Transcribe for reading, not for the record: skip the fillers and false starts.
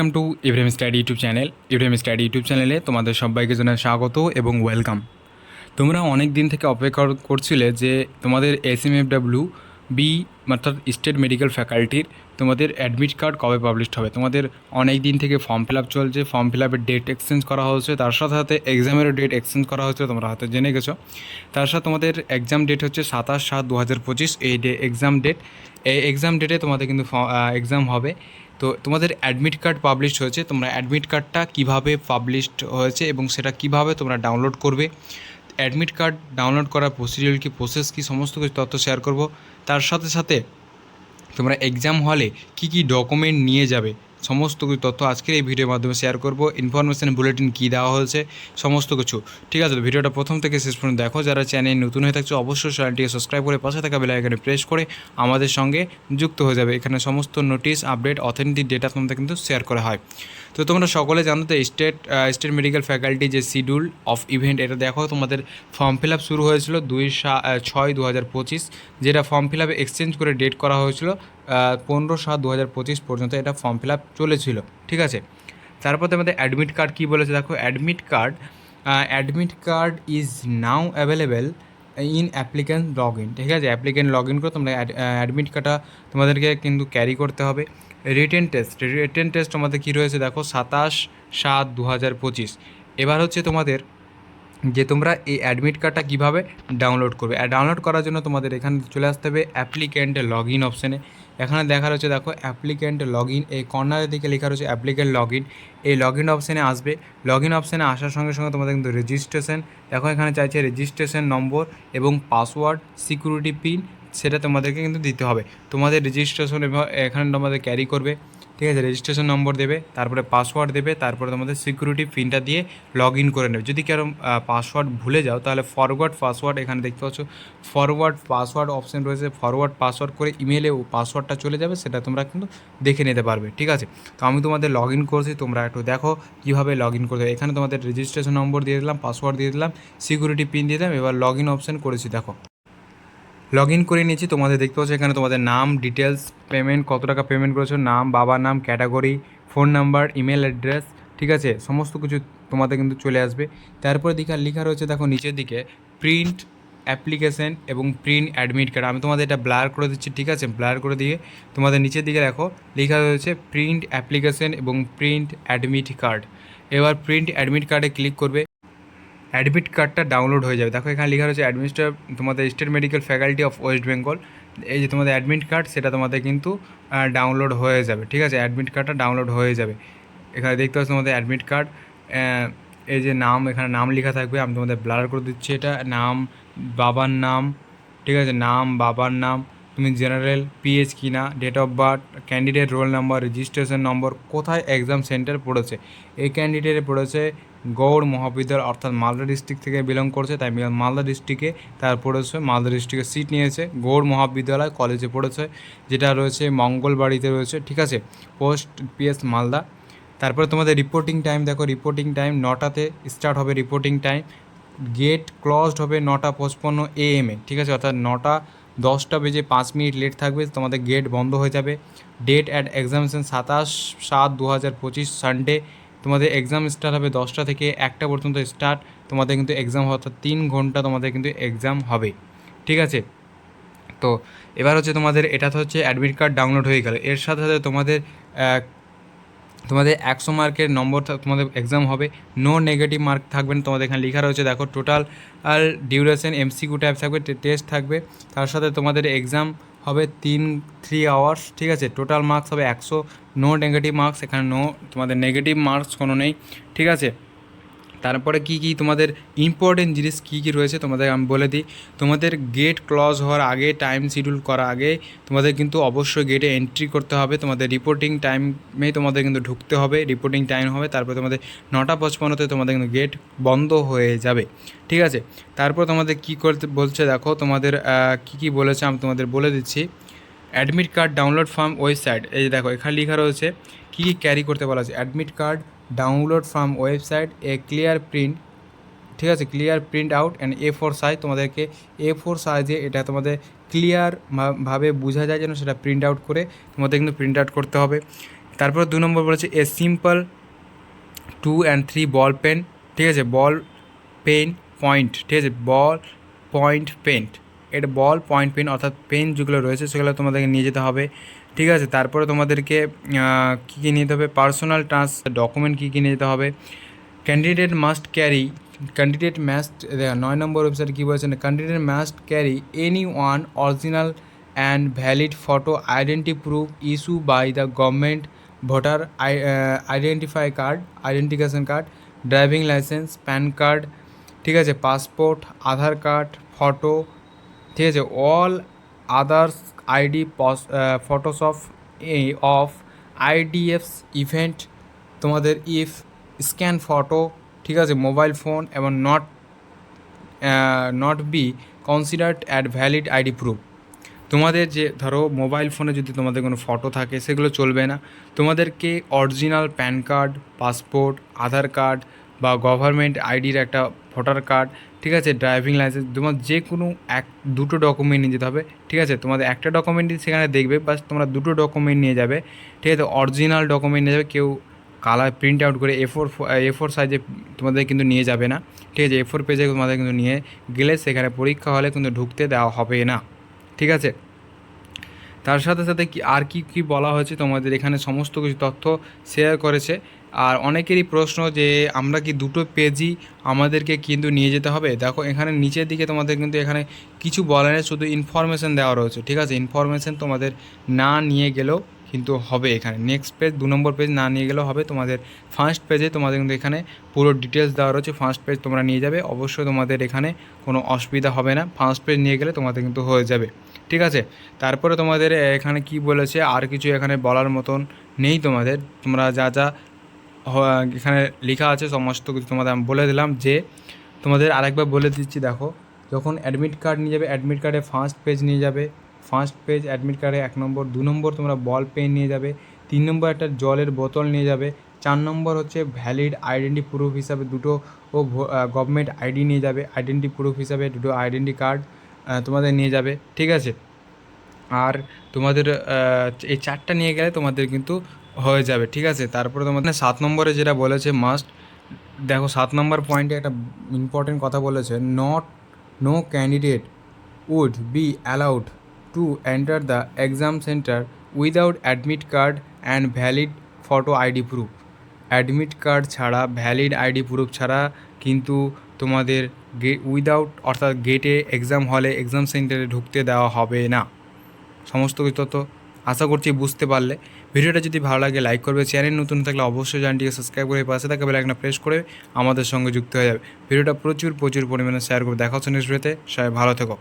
Welcome to Ibrahim study YouTube channel. Ibrahim study YouTube চ্যানেলে তোমাদের সবাইকে জানাই স্বাগত এবং ওয়েলকাম। তোমরা অনেক দিন থেকে অপেক্ষা করছিলে যে তোমাদের এসএমএফডব্লিউ বি অর্থাৎ স্টেট মেডিকেল ফ্যাকাল্টির তোমাদের অ্যাডমিট কার্ড কবে পাবলিশড হবে। তোমাদের অনেক দিন থেকে ফর্ম ফিল আপ চলছে, ফর্ম ফিল আপের ডেট এক্সচেঞ্জ করা হচ্ছে, তার সাথে সাথে এক্সামেরও ডেট এক্সচেঞ্জ করা হচ্ছে, তোমরা হয়তো জেনে গেছো। তার সাথে তোমাদের এক্সাম ডেট হচ্ছে 27/7/2025 এই এক্সাম ডেট। এই এক্সাম ডেটে তোমাদের কিন্তু এক্সাম হবে। তো তোমাদের অ্যাডমিট কার্ড পাবলিশড হয়েছে। তোমরা অ্যাডমিট কার্ডটা কীভাবে পাবলিশড হয়েছে এবং সেটা কীভাবে তোমরা ডাউনলোড করবে, অ্যাডমিট কার্ড ডাউনলোড করার প্রসিডিউর কী, প্রসেস কী, সমস্ত কিছু তথ্য শেয়ার করব। তার সাথে সাথে তোমরা এক্সাম হলে কী কী ডকুমেন্ট নিয়ে যাবে সমস্ত কিছু তথ্য আজকের এই ভিডিওর মাধ্যমে শেয়ার করব। ইনফরমেশন বুলেটিন কী দেওয়া হয়েছে সমস্ত কিছু, ঠিক আছে। তো ভিডিওটা প্রথম থেকে শেষ পর্যন্ত দেখো। যারা চ্যানেল নতুন হয়ে থাকছে অবশ্যই চ্যানেলটিকে সাবস্ক্রাইব করে পাশে থাকা বেল আইকনে প্রেস করে আমাদের সঙ্গে যুক্ত হয়ে যাবে। এখানে সমস্ত নোটিশ, আপডেট, অথেন্টিক ডেটা তোমাদের কিন্তু শেয়ার করা হয়। তো তোমরা সকলে জানো তো স্টেট মেডিকেল ফ্যাকাল্টি যে শিডিউল অফ ইভেন্ট, এটা দেখো তোমাদের ফর্ম ফিল আপ শুরু হয়েছিল 2/6/2025, যেটা ফর্ম ফিল আপে এক্সচেঞ্জ করে ডেট করা হয়েছিল 15/7/2025 পর্যন্ত এটা ফর্ম ফিল আপ চলেছিল, ঠিক আছে। তারপর আমাদের অ্যাডমিট কার্ড কী বলেছে দেখো। Admit card is now available in applicant log in, ঠিক আছে। অ্যাপ্লিক্যান্ট লগ ইন করে তোমরা অ্যাডমিট কার্ডটা তোমাদেরকে কিন্তু ক্যারি করতে হবে। রিটেন টেস্ট তোমাদের কী রয়েছে দেখো 27/7/2025। এবার হচ্ছে তোমাদের যে তোমরা এই অ্যাডমিট কার্ডটা কীভাবে ডাউনলোড করবে। ডাউনলোড করার জন্য তোমাদের এখানে চলে আসতে হবে অ্যাপ্লিক্যান্ট লগ ইন অপশানে। এখানে দেখা রয়েছে দেখো অ্যাপ্লিক্যান্ট লগ ইন, এই কর্নারের দিকে লেখা রয়েছে অ্যাপ্লিক্যান্ট লগ ইন। এই লগ ইন অপশানে আসবে। লগ ইন অপশানে আসার সঙ্গে সঙ্গে তোমাদের কিন্তু রেজিস্ট্রেশন, দেখো এখানে চাইছে রেজিস্ট্রেশন নম্বর এবং পাসওয়ার্ড, সিকিউরিটি পিন, সেটা তোমাদেরকে কিন্তু দিতে হবে। তোমাদের রেজিস্ট্রেশন এখানে তোমাদের ক্যারি করবে, ঠিক আছে। রেজিস্ট্রেশন নম্বর দেবে, তারপরে পাসওয়ার্ড দেবে, তারপরে তোমাদের সিকিউরিটি পিনটা দিয়ে লগ ইন করে নেবে। যদি কারো পাসওয়ার্ড ভুলে যাও তাহলে ফরওয়ার্ড পাসওয়ার্ড এখানে দেখতে পাচ্ছ, ফরওয়ার্ড পাসওয়ার্ড অপশান রয়েছে। ফরওয়ার্ড পাসওয়ার্ড করে ইমেলে পাসওয়ার্ডটা চলে যাবে, সেটা তোমরা কিন্তু দেখে নিতে পারবে, ঠিক আছে। তো আমি তোমাদের লগ ইন করছি, তোমরা একটু দেখো কীভাবে লগ ইন করতে হবে। এখানে তোমাদের রেজিস্ট্রেশন নম্বর দিয়ে দিলাম, পাসওয়ার্ড দিয়ে দিলাম, সিকিউরিটি পিন দিয়ে দিলাম। এবার লগ ইন অপশান করেছি, দেখো লগ ইন করে নিয়েছি। তোমাদের দেখতে পাচ্ছ এখানে তোমাদের নাম, ডিটেলস, পেমেন্ট, কত টাকা পেমেন্ট করেছো, নাম, বাবার নাম, category, phone number, email address, ঠিক আছে, সমস্ত কিছু তোমাদের কিন্তু চলে আসবে। তারপরে লেখা রয়েছে দেখো নিচের দিকে প্রিন্ট অ্যাপ্লিকেশন এবং প্রিন্ট অ্যাডমিট কার্ড। আমি তোমাদের এটা ব্লার করে দিচ্ছি, ঠিক আছে। ব্লার করে দিয়ে তোমাদের নিচের দিকে দেখো লেখা রয়েছে প্রিন্ট অ্যাপ্লিকেশন এবং প্রিন্ট অ্যাডমিট কার্ড। এবার প্রিন্ট অ্যাডমিট কার্ডে ক্লিক করবে, অ্যাডমিট কার্ডটা ডাউনলোড হয়ে যাবে। দেখো এখানে লেখা রয়েছে তোমাদের state medical faculty of West Bengal. এই যে তোমাদের অ্যাডমিট কার্ড, সেটা তোমাদের কিন্তু ডাউনলোড হয়ে যাবে, ঠিক আছে। অ্যাডমিট কার্ডটা ডাউনলোড হয়ে যাবে। এখানে দেখতে পাচ্ছ তোমাদের অ্যাডমিট কার্ড, এই যে নাম, এখানে নাম লেখা থাকবে। আমি তোমাদের ব্লার করে দিচ্ছি এটা। নাম, বাবার নাম, ঠিক আছে, নাম, বাবার নাম, তুমি জেনারেল, পিএইচ কিনা, date of birth, candidate roll number, registration number, কোথায় এক্সাম সেন্টার পড়েছে। এই ক্যান্ডিডেটে পড়েছে গৌড় মহাবিদ্যালয়, অর্থাৎ মালদা ডিস্ট্রিক্ট থেকে বিলং করছে, তাই মালদা ডিস্ট্রিক্টে তার পড়েছে, মালদা ডিস্ট্রিক্টে সিট নিয়েছে। গৌড় মহাবিদ্যালয় কলেজে পড়েছে, যেটা রয়েছে মঙ্গলবাড়িতে রয়েছে, ঠিক আছে, পোস্ট পিএস মালদা। তারপরে তোমাদের রিপোর্টিং টাইম দেখো, রিপোর্টিং টাইম 9টাতে স্টার্ট হবে রিপোর্টিং টাইম। গেট ক্লোজড হবে 9:55 AM, ঠিক আছে, অর্থাৎ 9:10 লেট থাকবে, তোমাদের গেট বন্ধ হয়ে যাবে। Date at examination 27/7/2025 Sunday. তোমাদের এক্সাম স্টার্ট হবে 10টা থেকে 1টা পর্যন্ত স্টার্ট। তোমাদের কিন্তু এক্সাম অর্থাৎ 3 ঘন্টা তোমাদের কিন্তু এক্সাম হবে, ঠিক আছে। তো এবার হচ্ছে তোমাদের এটা তো হচ্ছে অ্যাডমিট কার্ড ডাউনলোড হয়ে গেল। এর সাথে সাথে তোমাদের 100 মার্কের নম্বর তোমাদের এক্সাম হবে। নো নেগেটিভ মার্ক থাকবে না। তোমাদের এখানে লেখা রয়েছে দেখো টোটাল ডিউরেশন MCQ টাইপ থাকবে, টেস্ট থাকবে। তার সাথে তোমাদের এক্সাম হবে 3 আওয়ার্স, ঠিক আছে। টোটাল মার্কস হবে 100। নো নেগেটিভ মার্কস, এখানে তোমাদের নেগেটিভ মার্কস কোনো নেই, ঠিক আছে। তারপরে কী তোমাদের ইম্পর্টেন্ট জিনিস কী রয়েছে তোমাদের আমি বলে দিই। তোমাদের গেট ক্লোজ হওয়ার আগে, টাইম শিডিউল করার আগে তোমাদের কিন্তু অবশ্যই গেটে এন্ট্রি করতে হবে। তোমাদের রিপোর্টিং টাইমেই তোমাদের কিন্তু ঢুকতে হবে, রিপোর্টিং টাইম হবে। তারপরে তোমাদের 9:55 তোমাদের কিন্তু গেট বন্ধ হয়ে যাবে, ঠিক আছে। তারপর তোমাদের কী করতে বলছে দেখো, তোমাদের কী বলেছে আমি তোমাদের বলে দিচ্ছি। Admit card download from website, এই যে দেখো এখানে লেখা রয়েছে কী ক্যারি করতে বলা আছে। Admit card download from website, A clear print, ঠিক আছে, clear print out and A4 size. তোমাদেরকে A4 সাইজে এটা তোমাদের ক্লিয়ার ভাবে বোঝা যায় যেন সেটা প্রিন্ট আউট করে তোমাদের কিন্তু প্রিন্ট আউট করতে হবে। তারপর 2 নম্বর বলেছে a simple 2 and 3 ball pen, ঠিক আছে, বল পেন পয়েন্ট, ঠিক আছে, বল পয়েন্ট পেন্ট, এটা বল পয়েন্ট পেন অর্থাৎ পেন যেগুলো রয়েছে সেগুলো তোমাদেরকে নিয়ে যেতে হবে, ঠিক আছে। তারপরে তোমাদেরকে কী কী নিতে হবে, পার্সোনাল ট্রান্স ডকুমেন্ট কী কী নিয়ে যেতে হবে, candidate must carry, candidate must, 9 number ওয়েবসাইটে কী বলেছেন, candidate must carry any one original and valid photo identity proof issue by the government, voter identification card, driving license, pan card, ঠিক আছে, পাসপোর্ট, আধার কার্ড, ফটো, ঠিক আছে, all others ID photos of IDFS event, তোমাদের if scan photo, ঠিক আছে, mobile phone এবং not be considered at valid ID proof. তোমাদের যে ধরো মোবাইল ফোনে যদি তোমাদের কোনো ফটো থাকে সেগুলো চলবে না, তোমাদেরকে original pan card, passport, Aadhaar card বা গভর্নমেন্ট আইডির একটা ভোটার কার্ড, ঠিক আছে, ড্রাইভিং লাইসেন্স, তোমার যে কোনো দুটো ডকুমেন্ট নিয়ে যেতে হবে, ঠিক আছে। তোমাদের একটা ডকুমেন্টই সেখানে দেখবে, বাস তোমরা দুটো ডকুমেন্ট নিয়ে যাবে, ঠিক আছে, অরিজিনাল ডকুমেন্ট নিয়ে যাবে, কেউ কালার প্রিন্ট আউট করে এ ফোর সাইজে তোমাদের কিন্তু নিয়ে যাবে না, ঠিক আছে, A4 পেজে তোমাদের কিন্তু নিয়ে গেলে সেখানে পরীক্ষা হলে কিন্তু ঢুকতে দেওয়া হবে না, ঠিক আছে। তার সাথে সাথে কি আর কি কি বলা হয়েছে তোমাদের এখানে সমস্ত কিছু তথ্য শেয়ার করেছে। আর অনেকেরই প্রশ্ন যে আমরা কি দুটো পেজই আমাদেরকে কিন্তু নিয়ে যেতে হবে, দেখো এখানে নিচের দিকে তোমাদের কিন্তু এখানে কিছু বলে না, শুধু ইনফরমেশান দেওয়া রয়েছে, ঠিক আছে, ইনফরমেশান তোমাদের না নিয়ে গেলেও কিন্তু হবে। এখানে নেক্সট পেজ 2 নম্বর পেজ না নিয়ে গেলেও হবে, তোমাদের ফার্স্ট পেজে তোমাদের কিন্তু এখানে পুরো ডিটেলস দেওয়া রয়েছে, ফার্স্ট পেজ তোমরা নিয়ে যাবে, অবশ্যই তোমাদের এখানে কোনো অসুবিধা হবে না, ফার্স্ট পেজ নিয়ে গেলে তোমাদের কিন্তু হয়ে যাবে, ঠিক আছে। তারপরে তোমাদের এখানে কি বলেছে, আর কিছু এখানে বলার মতন নেই তোমাদের, তোমরা যা যা এখানে লেখা আছে সমস্ত কিছু তোমাদের আমি বলে দিলাম। যে তোমাদের আরেকবার বলে দিচ্ছি, দেখো যখন অ্যাডমিট কার্ড নিয়ে যাবে, অ্যাডমিট কার্ডে ফার্স্ট পেজ নিয়ে যাবে, ফার্স্ট পেজ অ্যাডমিট কার্ডে 1 নম্বর, 2 নম্বর তোমরা বল পেন নিয়ে যাবে, 3 নম্বর একটা জলের বোতল নিয়ে যাবে, 4 নম্বর হচ্ছে ভ্যালিড আইডেন্টি প্রুফ হিসাবে দুটো গভর্নমেন্ট আইডি নিয়ে যাবে, আইডেন্টি প্রুফ হিসাবে দুটো আইডেন্টি কার্ড তোমাদের নিয়ে যাবে, ঠিক আছে। আর তোমাদের এই 4টা নিয়ে গেলে তোমাদের কিন্তু হয়ে যাবে, ঠিক আছে। তারপরে তোমাদের 7 নম্বরে যেটা বলেছে মাস্ট, দেখো 7 নম্বর পয়েন্টে একটা ইম্পর্টেন্ট কথা বলেছে, no candidate would be allowed to enter the exam centre without admit card and valid photo ID proof. Admit card ছাড়া, ভ্যালিড আইডি প্রুফ ছাড়া কিন্তু তোমাদের উইদাউট অর্থাৎ গেটে এক্সাম হলে এক্সাম সেন্টারে ঢুকতে দেওয়া হবে না। সমস্ত কিছু তথ্য আশা করছি বুঝতে পারলে। ভিডিওটা যদি ভালো লাগে লাইক করবে, চ্যানেল নতুন থাকলে অবশ্যই চ্যানেলটিকে সাবস্ক্রাইব করে পাশে থাকা বেল আইকনটা প্রেস করে আমাদের সঙ্গে যুক্ত হয়ে যাবে। ভিডিওটা প্রচুর পরিমাণে শেয়ার করে, দেখা হচ্ছে নেক্সট ভিডিওতে, সবাই ভালো থেকো।